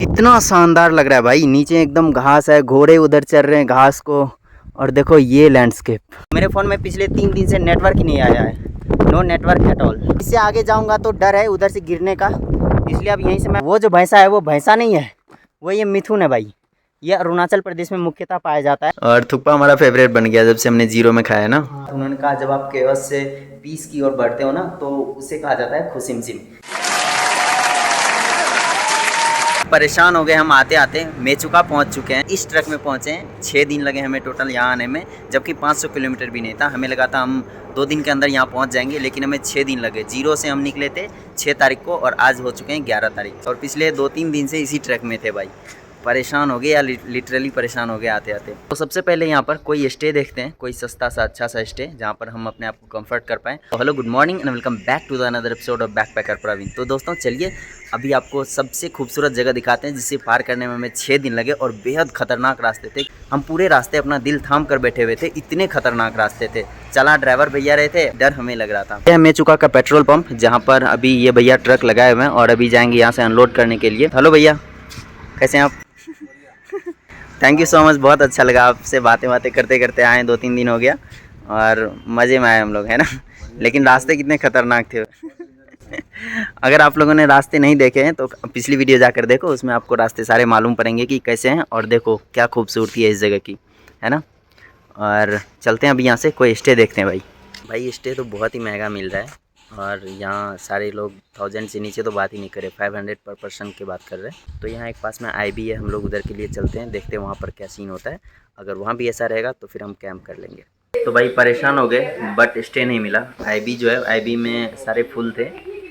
इतना शानदार लग रहा है भाई। नीचे एकदम घास है, घोड़े उधर चल रहे हैं घास को, और देखो ये लैंडस्केप। मेरे फ़ोन में पिछले 3 दिन से नेटवर्क ही नहीं आया है, नो नेटवर्क एट ऑल। इससे आगे जाऊंगा तो डर है उधर से गिरने का, इसलिए अब यहीं से मैं। वो जो भैंसा है वो भैंसा नहीं है, वो ये मिथुन है भाई। ये अरुणाचल प्रदेश में मुख्यतः पाया जाता है। और थुक्पा हमारा फेवरेट बन गया जब से हमने जीरो में खाया ना। तो उन्होंने कहा जब आप केवस से 20 की ओर बढ़ते हो ना तो उसे कहा जाता है खुशिमसिम। परेशान हो गए हम आते आते, मेचुका पहुंच चुके हैं। इस ट्रक में पहुंचे हैं, 6 दिन लगे हमें टोटल यहाँ आने में, जबकि 500 किलोमीटर भी नहीं था। हमें लगा था हम 2 दिन के अंदर यहाँ पहुंच जाएंगे, लेकिन हमें 6 दिन लगे। जीरो से हम निकले थे 6 तारीख को और आज हो चुके हैं 11 तारीख। और पिछले 2-3 दिन से इसी ट्रक में थे भाई। परेशान हो गए या लिटरली परेशान हो गए आते आते। तो सबसे पहले यहाँ पर कोई स्टे देखते हैं, कोई सस्ता सा अच्छा सा स्टे जहाँ पर हम अपने आप को कंफर्ट कर पाएँ। तो hello, good morning and welcome back to the another episode of backpacker Praveen. तो दोस्तों चलिए अभी आपको सबसे खूबसूरत जगह दिखाते हैं जिसे पार करने में हमें 6 दिन लगे और बेहद खतरनाक रास्ते थे। हम पूरे रास्ते अपना दिल थाम कर बैठे हुए थे, इतने खतरनाक रास्ते थे। चला ड्राइवर भैया रहे थे, डर हमें लग रहा था। यह मेचुका का पेट्रोल पंप जहाँ पर अभी ये भैया ट्रक लगाए हुए हैं और अभी जाएंगे यहाँ से अनलोड करने के लिए। हेलो भैया, कैसे हैं आप? थैंक यू सो मच, बहुत अच्छा लगा आपसे बातें करते करते आए। 2-3 दिन हो गया और मज़े में आए हम लोग, है ना। लेकिन रास्ते कितने ख़तरनाक थे। अगर आप लोगों ने रास्ते नहीं देखे हैं तो पिछली वीडियो जाकर देखो, उसमें आपको रास्ते सारे मालूम पड़ेंगे कि कैसे हैं। और देखो क्या खूबसूरती है इस जगह की, है ना। और चलते हैं अभी यहाँ से, कोई स्टे देखते हैं भाई। स्टे तो बहुत ही महंगा मिल रहा है और यहाँ सारे लोग 1000 से नीचे तो बात ही नहीं करे, 500 पर पर्सन की बात कर रहे हैं। तो यहाँ एक पास में IB है, हम लोग उधर के लिए चलते हैं, देखते हैं वहाँ पर क्या सीन होता है। अगर वहाँ भी ऐसा रहेगा तो फिर हम कैंप कर लेंगे। तो भाई परेशान हो गए बट स्टे नहीं मिला। IB जो है, IB में सारे फुल थे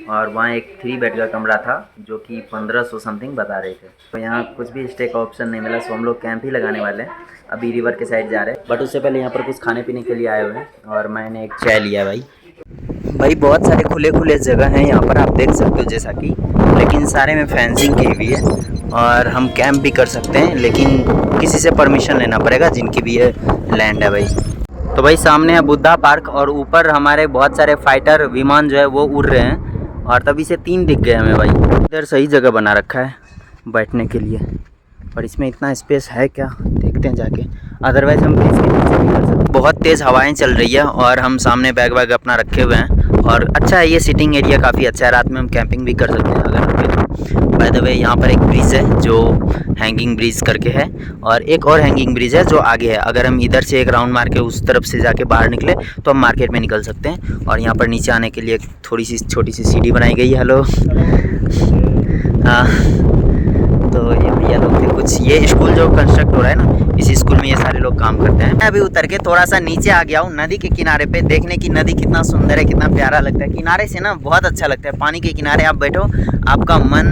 और वहाँ एक 3 बेड का कमरा था जो कि 1500 समथिंग बता रहे थे। तो यहाँ कुछ भी स्टे का ऑप्शन नहीं मिला, सो हम लोग कैंप ही लगाने वाले हैं। अभी रिवर के साइड जा रहे हैं, बट उससे पहले यहाँ पर कुछ खाने पीने के लिए आए हुए हैं और मैंने एक चाय लिया भाई। बहुत सारे खुले जगह हैं यहाँ पर, आप देख सकते हो जैसा कि, लेकिन सारे में फेंसिंग की हुई है और हम कैंप भी कर सकते हैं, लेकिन किसी से परमिशन लेना पड़ेगा जिनकी भी ये लैंड है भाई। तो भाई सामने है बुद्धा पार्क और ऊपर हमारे बहुत सारे फाइटर विमान जो है वो उड़ रहे हैं और तभी से 3 दिख गए हमें भाई। इधर सही जगह बना रखा है बैठने के लिए, पर इसमें इतना स्पेस है क्या, देखते हैं जाके। अदरवाइज़ हम ब्रिज के नीचे भी कर सकते हैं। बहुत तेज़ हवाएं चल रही है और हम सामने बैग वैग अपना रखे हुए हैं और अच्छा है, ये सिटिंग एरिया काफ़ी अच्छा है। रात में हम कैंपिंग भी कर सकते हैं अगर हम तो। बाय द वे यहाँ पर एक ब्रिज है जो हैंगिंग ब्रिज करके है और एक और हैंगिंग ब्रिज है जो आगे है। अगर हम इधर से एक राउंड मार के उस तरफ से जाके बाहर निकले तो हम मार्केट में निकल सकते हैं। और यहाँ पर नीचे आने के लिए थोड़ी सी छोटी सी सीढ़ी बनाई गई है। हेलो, हाँ। तो ये भैया लोग थे कुछ, ये स्कूल जो कंस्ट्रक्ट हो रहा है ना, इसी स्कूल में ये सारे लोग काम करते हैं। मैं अभी उतर के थोड़ा सा नीचे आ गया हूँ नदी के किनारे पे, देखने की नदी कितना सुंदर है, कितना प्यारा लगता है। किनारे से ना बहुत अच्छा लगता है, पानी के किनारे आप बैठो, आपका मन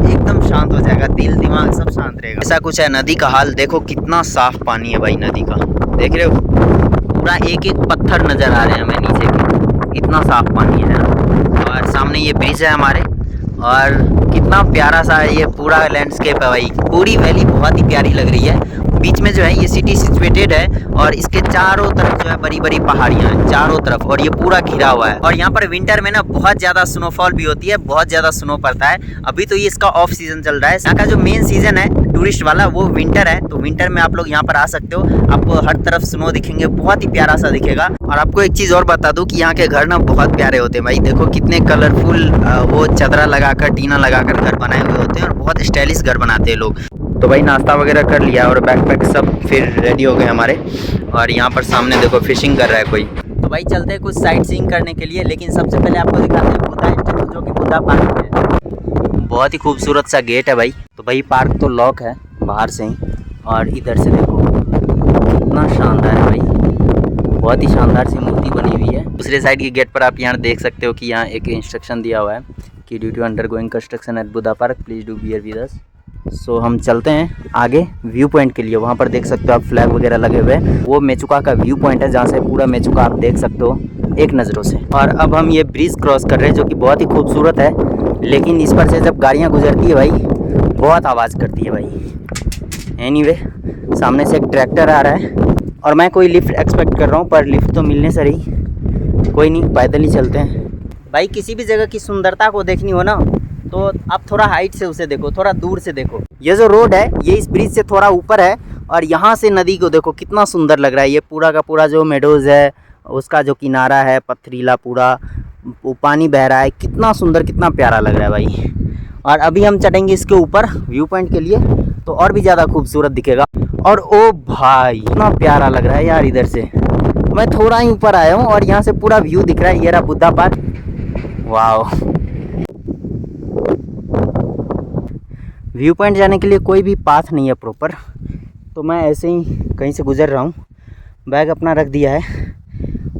एकदम शांत हो जाएगा, दिल दिमाग सब शांत रहेगा। ऐसा कुछ है नदी का हाल। देखो कितना साफ पानी है भाई नदी का, देख रहे हो, पूरा एक पत्थर नज़र आ रहे हैं हमें नीचे के, इतना साफ पानी है ना। और सामने ये ब्रिज है हमारे और कितना प्यारा सा ये पूरा लैंडस्केप है भाई। पूरी वैली बहुत ही प्यारी लग रही है। बीच में जो है ये सिटी सिचुएटेड है और इसके चारों तरफ जो है बड़ी बड़ी पहाड़ियाँ हैं चारों तरफ, और ये पूरा घिरा हुआ है। और यहाँ पर विंटर में ना बहुत ज़्यादा स्नोफॉल भी होती है, बहुत ज़्यादा स्नो पड़ता है। अभी तो ये इसका ऑफ सीजन चल रहा है। यहाँ का जो मेन सीजन है टूरिस्ट वाला वो विंटर है, तो विंटर में आप लोग यहाँ पर आ सकते हो। आपको हर तरफ स्नो दिखेंगे, बहुत ही प्यारा सा दिखेगा। और आपको एक चीज़ और बता दूँ कि यहाँ के घर ना बहुत प्यारे होते हैं भाई। देखो कितने कलरफुल वो चदरा लगाकर, टीना लगाकर घर बनाए हुए होते हैं और बहुत स्टाइलिश घर बनाते हैं लोग। तो भाई नाश्ता वगैरह कर लिया और बैकपैक सब फिर रेडी हो गए हमारे। और यहाँ पर सामने देखो फिशिंग कर रहा है कोई। तो भाई चलते हैं कुछ साइट सीइंग करने के लिए, लेकिन सबसे पहले आपको दिखाते हैं बुद्धा इंस्टीट्यूट जो कि बुद्धा पार्क है। बहुत ही खूबसूरत सा गेट है भाई। तो भाई पार्क तो लॉक है बाहर से ही, और इधर से देखो कितना शानदार है भाई, बहुत ही शानदार सी मूर्ति बनी हुई है। दूसरे साइड के गेट पर आप यहाँ देख सकते हो कि यहाँ एक इंस्ट्रक्शन दिया हुआ है कि due to undergoing construction at Buddha Park please do bear with us. So हम चलते हैं आगे व्यू पॉइंट के लिए। वहाँ पर देख सकते हो आप फ्लैग वगैरह लगे हुए हैं, वो मेचुका का व्यू पॉइंट है जहाँ से पूरा मेचुका आप देख सकते हो एक नज़रों से। और अब हम ये ब्रिज क्रॉस कर रहे हैं जो कि बहुत ही खूबसूरत है, लेकिन इस पर से जब गाड़ियाँ गुजरती है भाई बहुत आवाज़ करती है भाई। एनीवे सामने से एक ट्रैक्टर आ रहा है और मैं कोई लिफ्ट एक्सपेक्ट कर रहा हूँ, पर लिफ्ट तो मिलने से रही, कोई नहीं पैदल ही चलते हैं भाई। किसी भी जगह की सुंदरता को देखनी हो ना तो आप थोड़ा हाइट से उसे देखो, थोड़ा दूर से देखो। ये जो रोड है ये इस ब्रिज से थोड़ा ऊपर है और यहाँ से नदी को देखो कितना सुंदर लग रहा है। ये पूरा का पूरा जो मेडोज़ है उसका जो किनारा है पथरीला, पूरा वो पानी बह रहा है, कितना सुंदर कितना प्यारा लग रहा है भाई। और अभी हम चढ़ेंगे इसके ऊपर व्यू पॉइंट के लिए, तो और भी ज़्यादा खूबसूरत दिखेगा। और ओ भाई इतना प्यारा लग रहा है यार। इधर से मैं थोड़ा ही ऊपर आया हूँ और यहाँ से पूरा व्यू दिख रहा है। ये रहा बुद्धा पार्क, वाह। व्यू पॉइंट जाने के लिए कोई भी पाथ नहीं है प्रॉपर, तो मैं ऐसे ही कहीं से गुज़र रहा हूँ। बैग अपना रख दिया है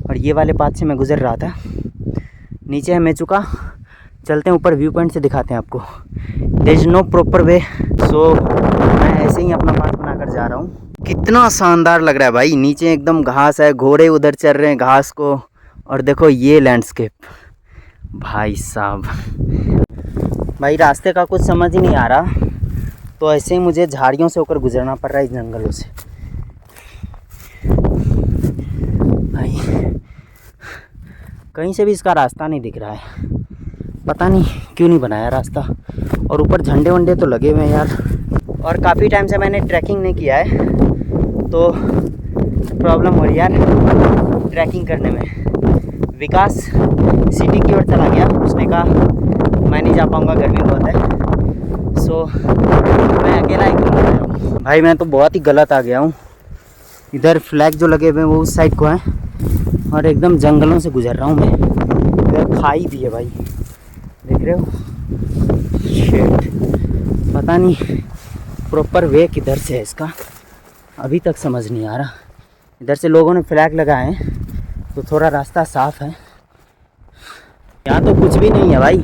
और ये वाले पाथ से मैं गुज़र रहा था। नीचे है मेचुका, चलते हैं ऊपर व्यू पॉइंट से दिखाते हैं आपको। There is no proper way, so मैं ऐसे ही अपना पाथ बनाकर जा रहा हूँ। कितना शानदार लग रहा है भाई। नीचे एकदम घास है, घोड़े उधर चल रहे हैं घास को, और देखो ये लैंडस्केप भाई साहब। भाई रास्ते का कुछ समझ ही नहीं आ रहा, तो ऐसे ही मुझे झाड़ियों से होकर गुजरना पड़ रहा है, इस जंगलों से। भाई कहीं से भी इसका रास्ता नहीं दिख रहा है, पता नहीं क्यों नहीं बनाया रास्ता। और ऊपर झंडे वंडे तो लगे हुए हैं यार। और काफ़ी टाइम से मैंने ट्रैकिंग नहीं किया है, तो प्रॉब्लम हो रही है यार ट्रैकिंग करने में। विकास सिटी की ओर चला गया, उसने कहा मैं नहीं जा पाऊँगा, गर्मी बहुत है, सो मैं अकेला ही घूम रहा हूँ। भाई मैं तो बहुत ही गलत आ गया हूँ। इधर फ्लैग जो लगे हुए हैं वो उस साइड को हैं, और एकदम जंगलों से गुजर रहा हूँ मैं। इधर खाई भी है भाई, देख रहे हो। शिट, पता नहीं प्रॉपर वे किधर से है इसका, अभी तक समझ नहीं आ रहा। इधर से लोगों ने फ्लैग लगाए हैं तो थोड़ा रास्ता साफ है, यहाँ तो कुछ भी नहीं है भाई।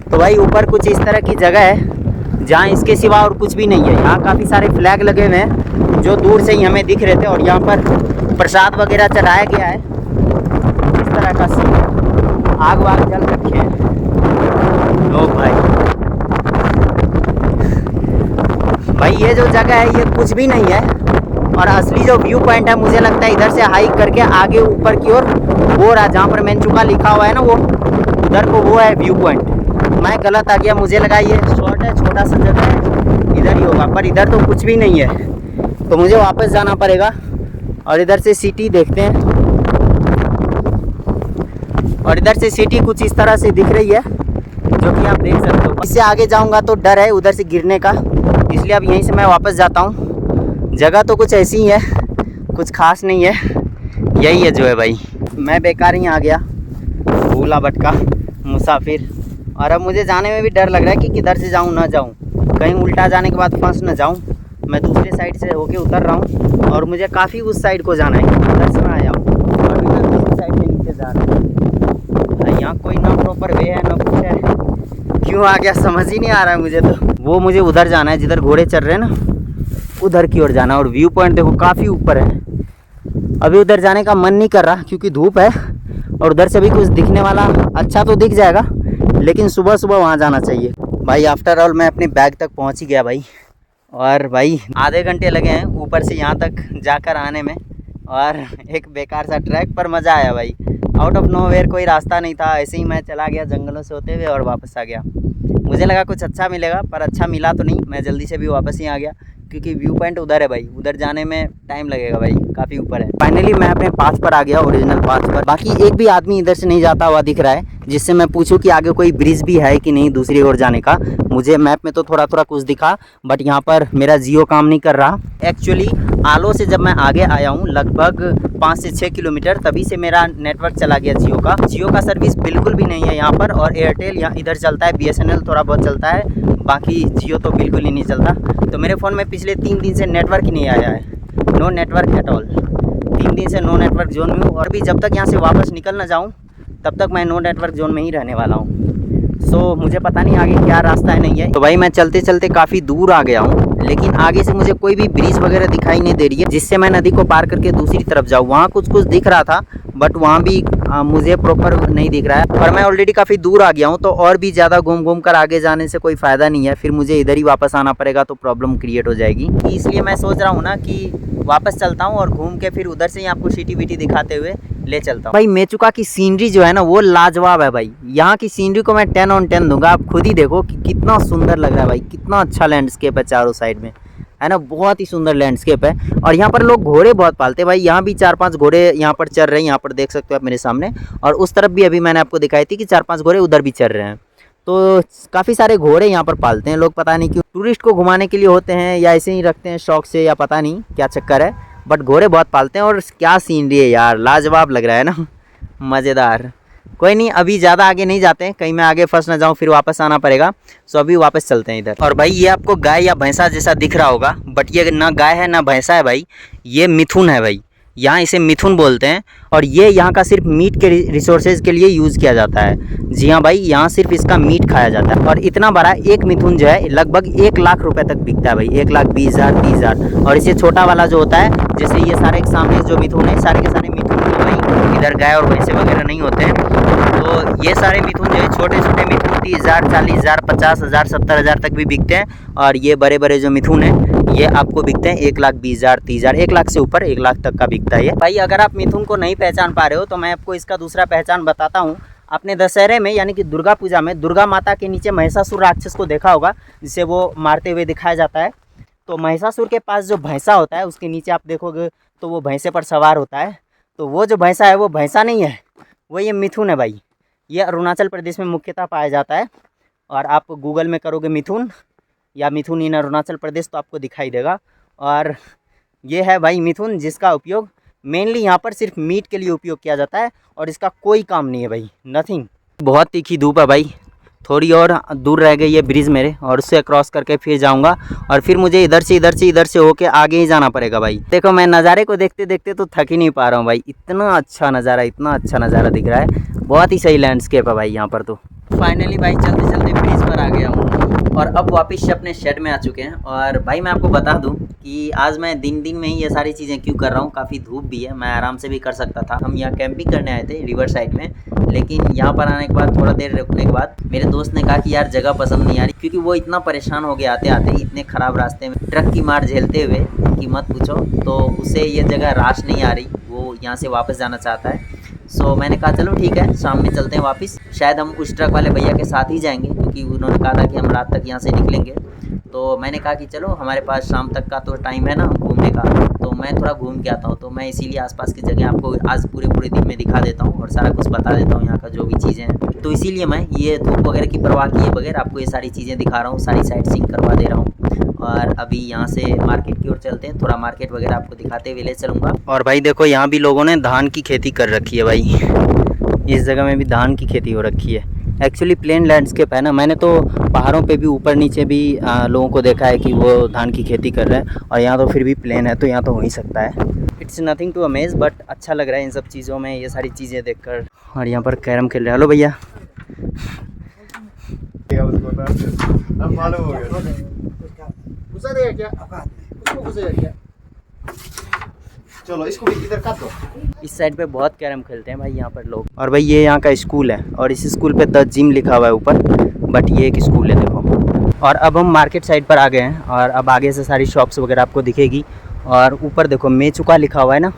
तो भाई ऊपर कुछ इस तरह की जगह है जहाँ इसके सिवा और कुछ भी नहीं है। यहाँ काफ़ी सारे फ्लैग लगे हुए हैं जो दूर से ही हमें दिख रहे थे, और यहाँ पर प्रसाद वगैरह चढ़ाया गया है। इस तरह का सीन, आग वाग जल रखे हैं। लो भाई ये जो जगह है ये कुछ भी नहीं है, और असली जो व्यू पॉइंट है मुझे लगता है इधर से हाइक करके आगे ऊपर की ओर वो रहा, जहाँ पर मेचुका लिखा हुआ है ना, वो उधर को वो है व्यू पॉइंट। मैं गलत आ गया, मुझे लगा ये शॉर्ट है, छोटा सा जगह है, इधर ही होगा, पर इधर तो कुछ भी नहीं है। तो मुझे वापस जाना पड़ेगा, और इधर से सिटी देखते हैं। और इधर से सिटी कुछ इस तरह से दिख रही है, जो कि आप देख सकते हो। इससे आगे जाऊंगा तो डर है उधर से गिरने का, इसलिए अब यहीं से मैं वापस जाता हूँ। जगह तो कुछ ऐसी ही है, कुछ खास नहीं है, यही है जो है भाई। मैं बेकार ही आ गया, भूला भटका मुसाफिर। और अब मुझे जाने में भी डर लग रहा है कि किधर से जाऊँ ना जाऊँ, कहीं उल्टा जाने के बाद फंस ना जाऊँ। मैं दूसरे साइड से होके उतर रहा हूँ, और मुझे काफ़ी उस साइड को जाना है, उधर से मैं आया हूँ, और मैं दूसरी साइड से नीचे जा रहा हूँ। यहाँ कोई ना प्रॉपर वे है ना कुछ है, क्यों आ गया समझ ही नहीं आ रहा है मुझे। तो वो मुझे उधर जाना है जिधर घोड़े चल रहे हैं ना, उधर की ओर जाना। और व्यू पॉइंट देखो काफ़ी ऊपर है। अभी उधर जाने का मन नहीं कर रहा क्योंकि धूप है, और उधर से भी कुछ दिखने वाला अच्छा तो दिख जाएगा, लेकिन सुबह सुबह वहाँ जाना चाहिए। भाई आफ्टर ऑल मैं अपने बैग तक पहुँच ही गया भाई। और भाई आधे घंटे लगे हैं ऊपर से यहाँ तक जाकर आने में, और एक बेकार सा ट्रैक, पर मज़ा आया भाई। आउट ऑफ नोवेयर कोई रास्ता नहीं था, ऐसे ही मैं चला गया जंगलों से होते हुए और वापस आ गया। मुझे लगा कुछ अच्छा मिलेगा, पर अच्छा मिला तो नहीं। मैं जल्दी से भी वापस ही आ गया, क्योंकि व्यू पॉइंट उधर है भाई, उधर जाने में टाइम लगेगा भाई, काफ़ी ऊपर है। फाइनली मैं अपने पाथ पर आ गया, ओरिजिनल पाथ पर। बाकी एक भी आदमी इधर से नहीं जाता हुआ दिख रहा है, जिससे मैं पूछूं कि आगे कोई ब्रिज भी है कि नहीं दूसरी ओर जाने का। मुझे मैप में तो थोड़ा थोड़ा कुछ दिखा, बट यहाँ पर मेरा जियो काम नहीं कर रहा। एक्चुअली आलो से जब मैं आगे आया हूँ लगभग 5 से 6 किलोमीटर, तभी से मेरा नेटवर्क चला गया जियो का। जियो का सर्विस बिल्कुल भी नहीं है यहाँ पर, और एयरटेल यहाँ इधर चलता है, BSNL थोड़ा बहुत चलता है, बाकी जियो तो बिल्कुल ही नहीं चलता। तो मेरे फ़ोन में पिछले 3 दिन से नेटवर्क ही नहीं आया है, नो नेटवर्क एट ऑल। 3 दिन से नो नेटवर्क जोन में हूँ, और भी जब तक यहाँ से वापस निकल ना जाऊँ तब तक मैं नो नेटवर्क जोन में ही रहने वाला हूँ। सो मुझे पता नहीं आगे क्या रास्ता है नहीं है। तो भाई मैं चलते चलते काफ़ी दूर आ गया हूँ, लेकिन आगे से मुझे कोई भी ब्रिज वगैरह दिखाई नहीं दे रही है जिससे मैं नदी को पार करके दूसरी तरफ जाऊँ। वहाँ कुछ कुछ दिख रहा था, बट वहाँ भी मुझे प्रॉपर नहीं दिख रहा है, पर मैं ऑलरेडी काफ़ी दूर आ गया हूँ, तो और भी ज़्यादा घूम घूम कर आगे जाने से कोई फ़ायदा नहीं है, फिर मुझे इधर ही वापस आना पड़ेगा, तो प्रॉब्लम क्रिएट हो जाएगी। इसलिए मैं सोच रहा हूँ ना कि वापस चलता हूँ और घूम के फिर उधर से ही आपको सिटी विटी दिखाते हुए ले चलता हूँ। भाई मेचुका की सीनरी जो है ना वो लाजवाब है भाई। यहाँ की सीनरी को मैं 10 on 10 दूंगा। आप खुद ही देखो कि कितना सुंदर लग रहा है भाई, कितना अच्छा लैंडस्केप है चारों साइड में, है ना, बहुत ही सुंदर लैंडस्केप है। और यहाँ पर लोग घोड़े बहुत पालते हैं भाई। यहाँ भी 4-5 घोड़े यहाँ पर चल रहे हैं, यहाँ पर देख सकते हो आप मेरे सामने। और उस तरफ भी अभी मैंने आपको दिखाई थी कि 4-5 घोड़े उधर भी चल रहे हैं। तो काफ़ी सारे घोड़े यहाँ पर पालते हैं लोग, पता नहीं क्यों, टूरिस्ट को घुमाने के लिए होते हैं या ऐसे ही रखते हैं शौक से, या पता नहीं क्या चक्कर है, बट घोड़े बहुत पालते हैं। और क्या सीनरी है यार, लाजवाब लग रहा है ना, मज़ेदार। कोई नहीं, अभी ज़्यादा आगे नहीं जाते हैं, कहीं मैं आगे फंस ना जाऊँ, फिर वापस आना पड़ेगा। सो अभी वापस चलते हैं इधर। और भाई ये आपको गाय या भैंसा जैसा दिख रहा होगा, बट ये ना गाय है ना भैंसा है भाई, ये मिथुन है भाई। यहाँ इसे मिथुन बोलते हैं। और ये यहाँ का सिर्फ मीट के रिसोर्सेज के लिए यूज़ किया जाता है। जी हाँ भाई, यहाँ सिर्फ इसका मीट खाया जाता है। और इतना बड़ा एक मिथुन जो है लगभग 1 लाख रुपए तक बिकता है भाई, 1,20,000 30,000। और इससे छोटा वाला जो होता है, जैसे ये सारे सामने जो मिथुन है, सारे के सारे मिथुन भाई इधर गाय और भैंसे वगैरह नहीं होते हैं। तो ये सारे मिथुन जो है छोटे छोटे मिथुन 30,000 40,000 50,000 70,000 तक भी बिकते हैं। और ये बड़े बड़े जो मिथुन हैं ये आपको बिकते हैं 1,20,000 30,000, 1 लाख से ऊपर 1 लाख तक का बिकता है ये भाई। अगर आप मिथुन को नहीं पहचान पा रहे हो तो मैं आपको इसका दूसरा पहचान बताता हूँ। आपने दशहरे में यानी कि दुर्गा पूजा में दुर्गा माता के नीचे महिषासुर राक्षस को देखा होगा, जिसे वो मारते हुए दिखाया जाता है। तो महिषासुर के पास जो भैंसा होता है उसके नीचे आप देखोगे तो वो भैंसे पर सवार होता है। तो वो जो भैंसा है वो भैंसा नहीं है, वो ये मिथुन है भाई। ये अरुणाचल प्रदेश में मुख्यतः पाया जाता है। और आप गूगल में करोगे मिथुन या मिथुन इन अरुणाचल प्रदेश तो आपको दिखाई देगा। और ये है भाई मिथुन, जिसका उपयोग मेनली यहाँ पर सिर्फ मीट के लिए उपयोग किया जाता है और इसका कोई काम नहीं है भाई, नथिंग। बहुत तीखी धूप है भाई, थोड़ी और दूर रह गई है ब्रिज मेरे, और उससे क्रॉस करके फिर जाऊंगा। और फिर मुझे इधर से होके आगे ही जाना पड़ेगा भाई। देखो मैं नज़ारे को देखते देखते तो थक ही नहीं पा रहा हूँ भाई, इतना अच्छा नज़ारा, इतना अच्छा नज़ारा दिख रहा है। बहुत ही सही लैंडस्केप है भाई यहाँ पर। तो फाइनली भाई चलते चलते ब्रिज पर आ गया हूँ और अब वापस से अपने शेड में आ चुके हैं। और भाई मैं आपको बता दूं कि आज मैं दिन में ही ये सारी चीज़ें क्यों कर रहा हूँ, काफ़ी धूप भी है, मैं आराम से भी कर सकता था। हम यहाँ कैंपिंग करने आए थे रिवर साइड में, लेकिन यहाँ पर आने के बाद थोड़ा देर रुकने के बाद मेरे दोस्त ने कहा कि यार जगह पसंद नहीं आ रही, क्योंकि वो इतना परेशान हो गया आते आते, इतने ख़राब रास्ते में ट्रक की मार झेलते हुए कि मत पूछो। तो उसे ये जगह रास नहीं आ रही, वो यहाँ से वापस जाना चाहता है। सो मैंने कहा चलो ठीक है, शाम में चलते हैं वापस। शायद हम उस ट्रक वाले भैया के साथ ही जाएंगे, क्योंकि उन्होंने कहा था कि हम रात तक यहाँ से निकलेंगे। तो मैंने कहा कि चलो हमारे पास शाम तक का तो टाइम है ना घूमने का, तो मैं थोड़ा घूम के आता हूँ। तो मैं इसीलिए आसपास की जगह आपको आज पूरे दिन में दिखा देता हूँ और सारा कुछ बता देता हूँ यहाँ का जो भी चीज़ें हैं। तो इसीलिए मैं ये धूप वगैरह की परवाह किए बगैर आपको ये सारी चीज़ें दिखा रहा हूँ, सारी साइट सीइंग करवा दे रहा हूँ। और अभी यहाँ से मार्केट की ओर चलते हैं, थोड़ा मार्केट वगैरह आपको दिखाते हुए ले चलूँगा। और भाई देखो यहाँ भी लोगों ने धान की खेती कर रखी है भाई, इस जगह में भी धान की खेती हो रखी है। एक्चुअली प्लेन लैंडस्केप है ना, मैंने तो पहाड़ों पे भी ऊपर नीचे भी लोगों को देखा है कि वो धान की खेती कर रहे हैं, और यहाँ तो फिर भी प्लेन है, तो यहाँ तो हो ही सकता है। It's nothing to amaze, but अच्छा लग रहा है इन सब चीज़ों में ये सारी चीज़ें देखकर। और यहाँ पर कैरम खेल रहे हैं। हेलो भैया, चलो इसको भी इधर काट दो। इस साइड पे बहुत कैरम खेलते हैं भाई यहाँ पर लोग। और भाई ये यहाँ का स्कूल है, और इस स्कूल पे द जिम लिखा हुआ है ऊपर, बट ये एक स्कूल है देखो। और अब हम मार्केट साइड पर आ गए हैं, और अब आगे से सारी शॉप्स वगैरह आपको दिखेगी। और ऊपर देखो मेचुका लिखा हुआ है ना,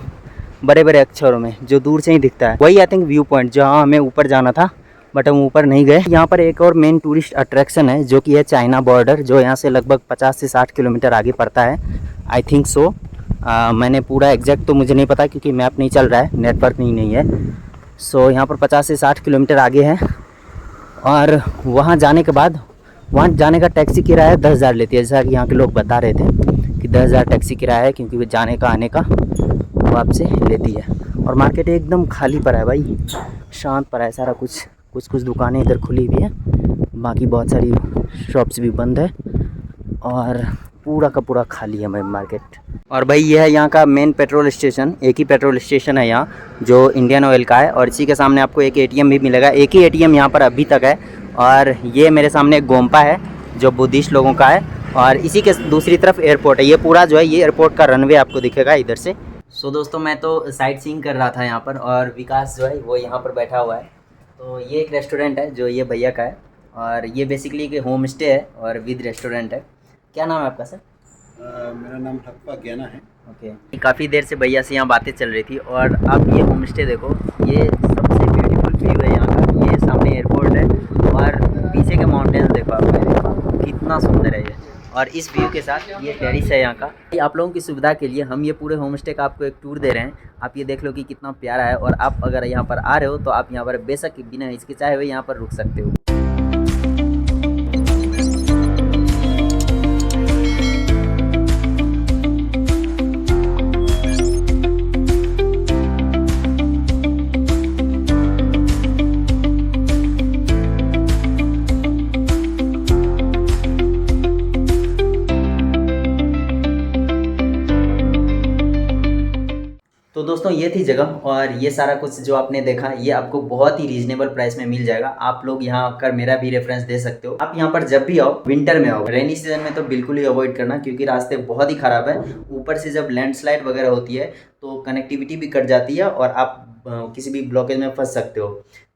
बड़े बड़े अक्षरों में, जो दूर से ही दिखता है। वही आई थिंक व्यू पॉइंट जहाँ हमें ऊपर जाना था, बट हम ऊपर नहीं गए। यहाँ पर एक और मेन टूरिस्ट अट्रैक्शन है, जो कि है चाइना बॉर्डर, जो यहाँ से लगभग 50 से 60 किलोमीटर आगे पड़ता है, आई थिंक सो। मैंने पूरा एग्जैक्ट तो मुझे नहीं पता, क्योंकि मैप नहीं चल रहा है, नेटवर्क नहीं है। सो यहाँ पर 50 से 60 किलोमीटर आगे है। और वहाँ जाने के बाद, वहाँ जाने का टैक्सी किराया 10,000 लेती है, जैसा कि यहाँ के लोग बता रहे थे कि 10,000 टैक्सी किराया है, क्योंकि वो जाने का आने का वो आपसे लेती है। और मार्केट एकदम खाली पड़ा है भाई, शांत पड़ा है सारा कुछ। कुछ दुकानें इधर खुली हुई हैं, बाकी बहुत सारी शॉप्स भी बंद है, और पूरा का पूरा खाली है भाई मार्केट। और भाई ये है यहाँ का मेन पेट्रोल स्टेशन, एक ही पेट्रोल स्टेशन है यहाँ, जो इंडियन ऑयल का है। और इसी के सामने आपको एक एटीएम भी मिलेगा, एक ही एटीएम यहाँ पर अभी तक है। और ये मेरे सामने एक गोम्पा है, जो बुद्धिस्ट लोगों का है। और इसी के दूसरी तरफ एयरपोर्ट है। ये पूरा जो है ये एयरपोर्ट का रनवे आपको दिखेगा इधर से। सो दोस्तों मैं तो साइट सीइंग कर रहा था यहाँ पर, और विकास जो है वो यहाँ पर बैठा हुआ है। तो ये एक रेस्टोरेंट है जो ये भैया का है, और ये बेसिकली एक होम स्टे है और विद रेस्टोरेंट है। क्या नाम है आपका सर? मेरा नाम ठप्पा ज्ञाना है। ओके। काफ़ी देर से भैया से यहाँ बातें चल रही थी, और अब ये होम स्टे देखो, ये सबसे ब्यूटीफुल व्यू है यहाँ का। ये सामने एयरपोर्ट है और पीछे के माउंटेन्स देखो आप, कितना सुंदर है ये। और इस व्यू के साथ ये टेरिस है यहाँ का। आप लोगों की सुविधा के लिए हम ये पूरे होम स्टे का आपको एक टूर दे रहे हैं। आप ये देख लो कि कितना प्यारा है, और आप अगर यहाँ पर आ रहे हो तो आप यहाँ पर बेशक बिना हिचकिचाए हुए यहाँ पर रुक सकते हो। तो दोस्तों ये थी जगह, और ये सारा कुछ जो आपने देखा ये आपको बहुत ही रीजनेबल प्राइस में मिल जाएगा। आप लोग यहाँ आकर मेरा भी रेफरेंस दे सकते हो। आप यहाँ पर जब भी आओ, विंटर में आओ, रेनी सीजन में तो बिल्कुल ही अवॉइड करना, क्योंकि रास्ते बहुत ही ख़राब है। ऊपर से जब लैंडस्लाइड वगैरह होती है तो कनेक्टिविटी भी कट जाती है और आप किसी भी ब्लॉकेज में फंस सकते हो,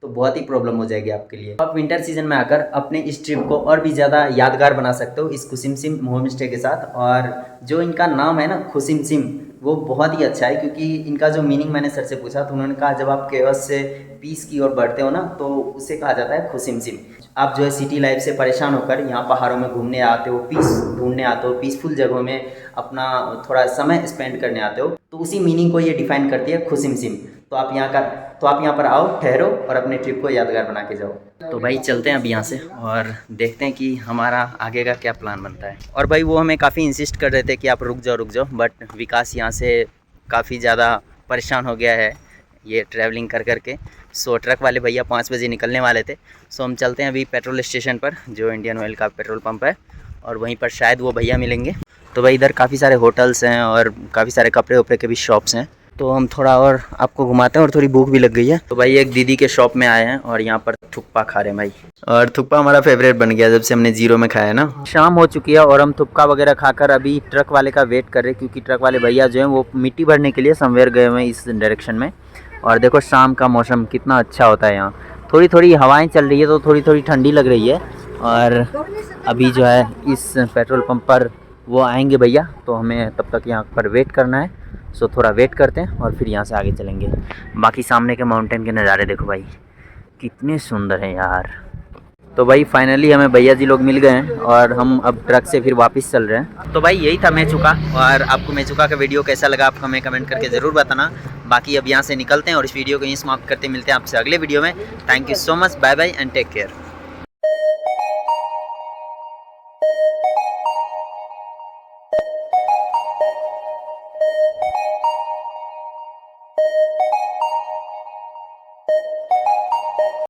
तो बहुत ही प्रॉब्लम हो जाएगी आपके लिए। आप विंटर सीजन में आकर अपने इस ट्रिप को और भी ज़्यादा यादगार बना सकते हो इस खुसिमसिम होम स्टे के साथ। और जो इनका नाम है ना खुसिमसिम, वो बहुत ही अच्छा है, क्योंकि इनका जो मीनिंग मैंने सर से पूछा तो उन्होंने कहा जब आप केओस से पीस की ओर बढ़ते हो ना तो उसे कहा जाता है खुसिमसिम। आप जो है सिटी लाइफ से परेशान होकर यहाँ पहाड़ों में घूमने आते हो, पीस ढूंढने आते हो, पीसफुल जगहों में अपना थोड़ा समय स्पेंड करने आते हो, तो उसी मीनिंग को ये डिफाइन करती है खुसिमसिम। तो आप यहाँ पर आओ, ठहरो और अपने ट्रिप को यादगार बना के जाओ। तो भाई चलते हैं अब यहाँ से और देखते हैं कि हमारा आगे का क्या प्लान बनता है। और भाई वो हमें काफ़ी इंसिस्ट कर रहे थे कि आप रुक जाओ, बट विकास यहाँ से काफ़ी ज़्यादा परेशान हो गया है ये ट्रैवलिंग कर करके। सो ट्रक वाले भैया 5 बजे निकलने वाले थे। सो हम चलते हैं अभी पेट्रोल स्टेशन पर, जो इंडियन ऑयल का पेट्रोल पंप है, और वहीं पर शायद वो भैया मिलेंगे। तो भाई इधर काफ़ी सारे होटल्स हैं और काफ़ी सारे कपड़े वपड़े के भी शॉप्स हैं, तो हम थोड़ा और आपको घुमाते हैं। और थोड़ी भूख भी लग गई है, तो भाई एक दीदी के शॉप में आए हैं और यहाँ पर थुक्पा खा रहे हैं भाई। और थुक्पा हमारा फेवरेट बन गया जब से हमने जीरो में खाया ना। शाम हो चुकी है और हम थुक्पा वगैरह खाकर अभी ट्रक वाले का वेट कर रहे हैं, क्योंकि ट्रक वाले भैया जो हैं वो मिट्टी भरने के लिए समवेयर गए हुए हैं इस डायरेक्शन में। और देखो शाम का मौसम कितना अच्छा होता है यहाँ, थोड़ी थोड़ी हवाएँ चल रही है तो थोड़ी थोड़ी ठंडी लग रही है। और अभी जो है इस पेट्रोल पंप पर वो आएंगे भैया, तो हमें तब तक यहाँ पर वेट करना है। सो थोड़ा वेट करते हैं और फिर यहाँ से आगे चलेंगे। बाकी सामने के माउंटेन के नज़ारे देखो भाई, कितने सुंदर हैं यार। तो भाई फाइनली हमें भैया जी लोग मिल गए हैं और हम अब ट्रक से फिर वापस चल रहे हैं। तो भाई यही था मेचुका, और आपको मेचुका का वीडियो कैसा लगा आप हमें कमेंट करके ज़रूर बताना। बाकी अब यहाँ से निकलते हैं और इस वीडियो को यहीं समाप्त करते, मिलते हैं आपसे अगले वीडियो में। Thank you so much, bye bye and take care.